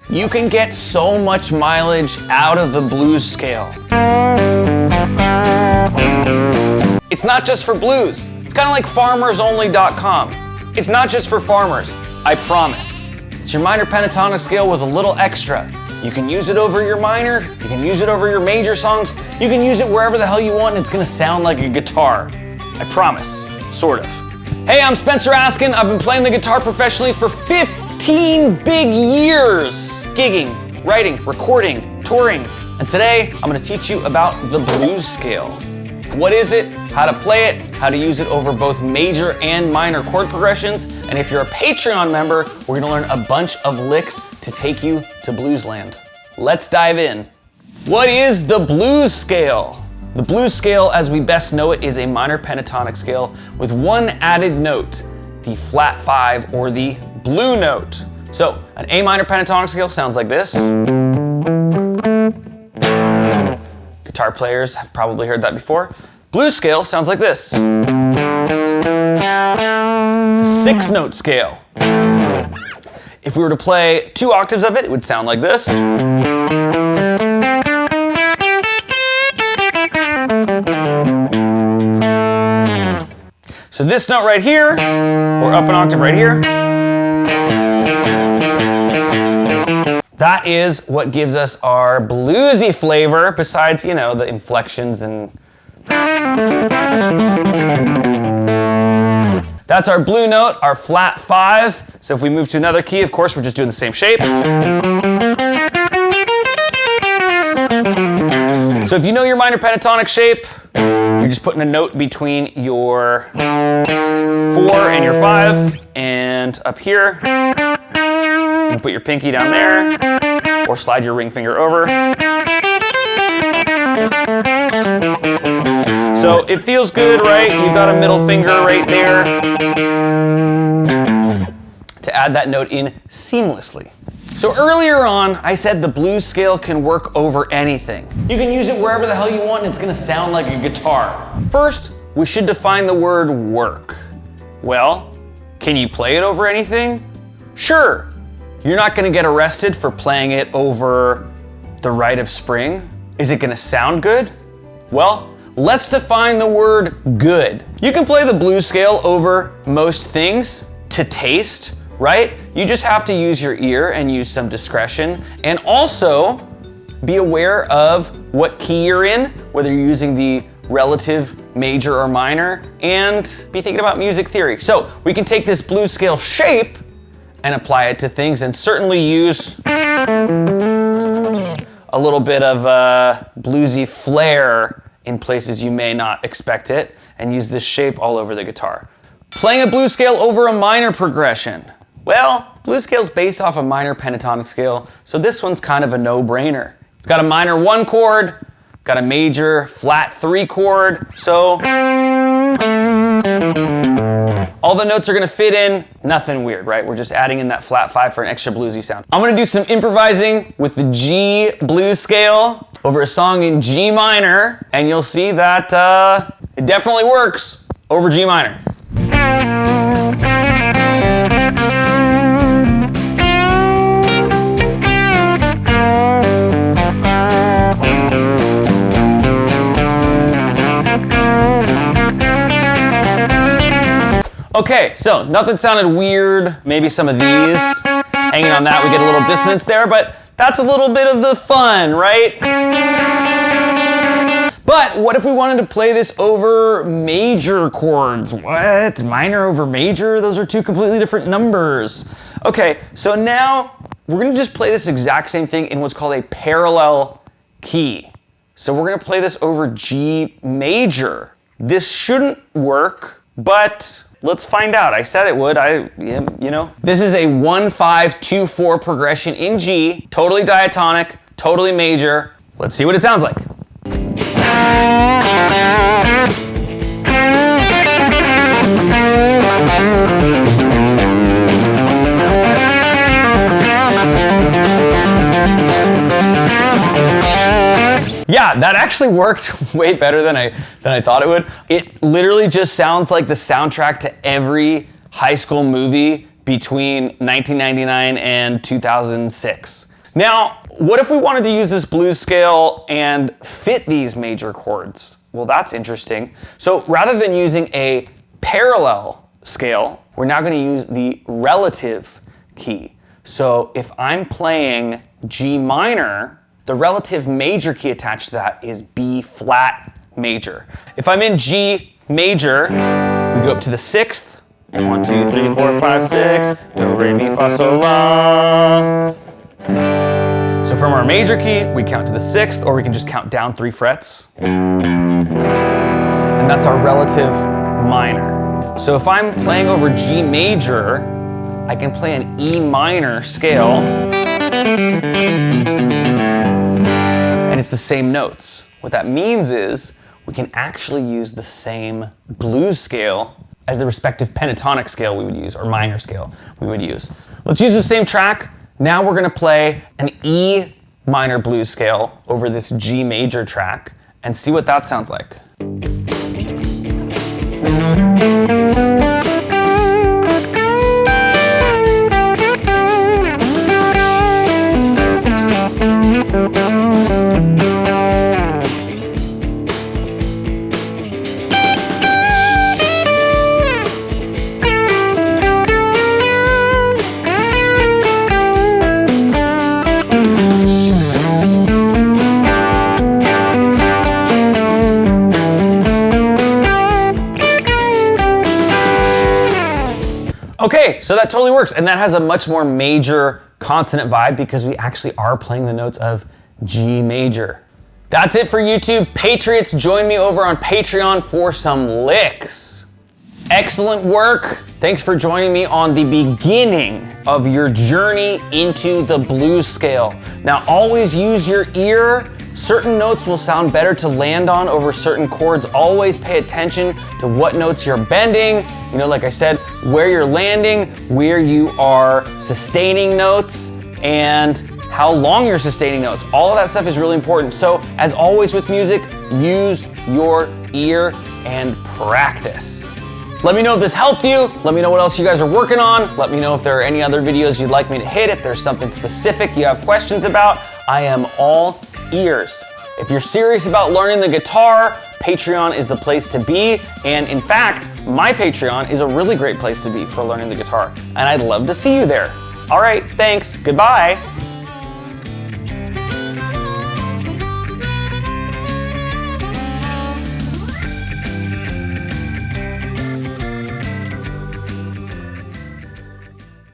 You can get so much mileage out of the blues scale. It's not just for blues. It's kind of like farmersonly.com. It's not just for farmers, I promise. It's your minor pentatonic scale with a little extra. You can use it over your minor, you can use it over your major songs, you can use it wherever the hell you want and it's gonna sound like a guitar. I promise, sort of. Hey, I'm Spencer Askin. I've been playing the guitar professionally for 15 big years. Gigging, writing, recording, touring. And today, I'm gonna teach you about the blues scale. What is it, how to play it, how to use it over both major and minor chord progressions, and if you're a Patreon member, we're gonna learn a bunch of licks to take you to bluesland. Let's dive in. What is the blues scale? The blues scale, as we best know it, is a minor pentatonic scale with one added note, the flat 5 or the blue note. So, an A minor pentatonic scale sounds like this. Guitar players have probably heard that before. Blues scale sounds like this. It's a 6-note scale. If we were to play 2 octaves of it, it would sound like this. So this note right here, or up an octave right here, that is what gives us our bluesy flavor, besides, you know, the inflections and... That's our blue note, our flat 5. So if we move to another key, of course, we're just doing the same shape. So if you know your minor pentatonic shape, you're just putting a note between your 4 and your 5, and up here, you can put your pinky down there, or slide your ring finger over. So it feels good, right? You've got a middle finger right there to add that note in seamlessly. So earlier on, I said the blues scale can work over anything. You can use it wherever the hell you want and it's gonna sound like a guitar. First, we should define the word work. Well, can you play it over anything? Sure. You're not gonna get arrested for playing it over the Rite of Spring. Is it gonna sound good? Well, let's define the word good. You can play the blues scale over most things to taste, right? You just have to use your ear and use some discretion, and also be aware of what key you're in, whether you're using the relative major or minor, and be thinking about music theory. So we can take this blues scale shape and apply it to things, and certainly use a little bit of bluesy flair in places you may not expect it, and use this shape all over the guitar. Playing a blues scale over a minor progression. Well, blues scale's based off a minor pentatonic scale, so this one's kind of a no-brainer. It's got a minor 1 chord, got a major flat 3 chord, so all the notes are gonna fit in, nothing weird, right? We're just adding in that flat 5 for an extra bluesy sound. I'm gonna do some improvising with the G blues scale over a song in G minor, and you'll see that it definitely works over G minor. Okay, so nothing sounded weird. Maybe some of these. Hanging on that, we get a little dissonance there, but that's a little bit of the fun, right? But what if we wanted to play this over major chords? What? Minor over major? Those are 2 completely different numbers. Okay, so now we're gonna just play this exact same thing in what's called a parallel key. So we're gonna play this over G major. This shouldn't work, but let's find out. I said it would, you know. This is a 1-5-2-4 progression in G, totally diatonic, totally major. Let's see what it sounds like. Yeah, that actually worked way better than I thought it would. It literally just sounds like the soundtrack to every high school movie between 1999 and 2006. Now, what if we wanted to use this blues scale and fit these major chords? Well, that's interesting. So rather than using a parallel scale, we're now going to use the relative key. So if I'm playing G minor, the relative major key attached to that is B flat major. If I'm in G major, we go up to the 6th. 1, 2, 3, 4, 5, 6. Do, re, mi, fa, sol, la. So from our major key, we count to the 6th, or we can just count down 3 frets. And that's our relative minor. So if I'm playing over G major, I can play an E minor scale, and it's the same notes. What that means is we can actually use the same blues scale as the respective pentatonic scale we would use, or minor scale we would use. Let's use the same track. Now we're gonna play an E minor blues scale over this G major track and see what that sounds like. Okay, so that totally works, and that has a much more major consonant vibe because we actually are playing the notes of G major. That's it for YouTube. Patriots, join me over on Patreon for some licks. Excellent work. Thanks for joining me on the beginning of your journey into the blues scale. Now, always use your ear. Certain notes will sound better to land on over certain chords. Always pay attention to what notes you're bending. You know, like I said, where you're landing, where you are sustaining notes, and how long you're sustaining notes. All of that stuff is really important. So, as always with music, use your ear and practice. Let me know if this helped you. Let me know what else you guys are working on. Let me know if there are any other videos you'd like me to hit. If there's something specific you have questions about, I am all ears. If you're serious about learning the guitar, Patreon is the place to be. And in fact, my Patreon is a really great place to be for learning the guitar. And I'd love to see you there. All right, thanks. Goodbye.